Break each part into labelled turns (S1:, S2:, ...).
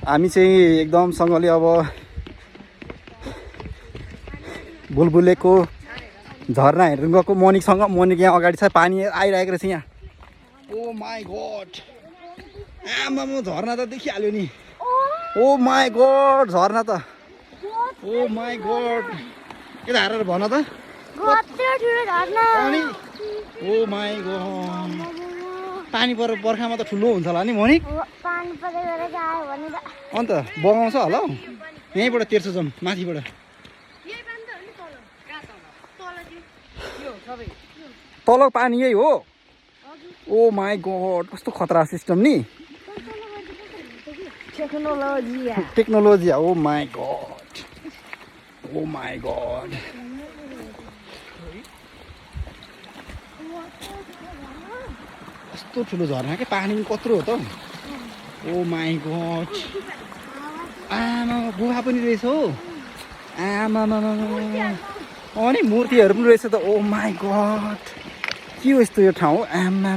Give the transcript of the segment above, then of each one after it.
S1: हामी चाहिँ एकदमसँगले अब बुलबुलेको झरना हेर्नु गएको मनिकसँग। मनिक यहाँ अगाडि छ, पानी आइरहेको रहेछ यहाँ। ओ माई गॉड, आमा म झरना त देखिहाल्यो नि। ओ माई गॉड, झरना त ओ माई गॉड। यता हेरेर भन त अनि। ओ माई गॉड, पानी पर बर्खामा त ठुलो हुन्छ होला नि मनिक। अन्त बगाउँछ होला हौ। यहीँबाट तेर्सो जाउँ माथिबाट। तल पानी यही हो। ओ माई गॉड, कस्तो खतरा सिस्टम नि। Technology. Oh my God, oh my God. कस्तो ठुलो झरना के, पानी कत्रो हो त। ओ माई गॉड, आमा गुफा पनि रहेछ हो। आमा अनि मूर्तिहरू पनि रहेछ त। ओ माई गॉड, के हो यस्तो यो ठाउँ। आमा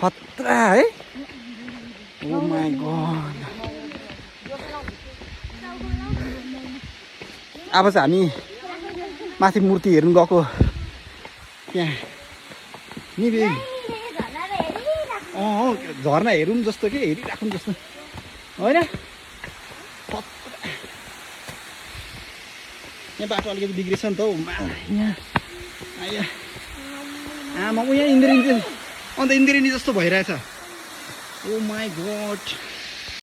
S1: खतरा है। ओ माई गॉड। अब चाहिँ हामी माथि मूर्ति हेर्नु गएको त्यहाँ नि। झरना हेरौँ जस्तो के, हेरिराखौँ जस्तो होइन। यहाँ बाटो अलिकति बिग्रेछ नि त हौ। यहाँ आमा यहाँ इन्द्रेणी, अन्त इन्द्रेणी जस्तो भइरहेछ। ओ माई गॉड।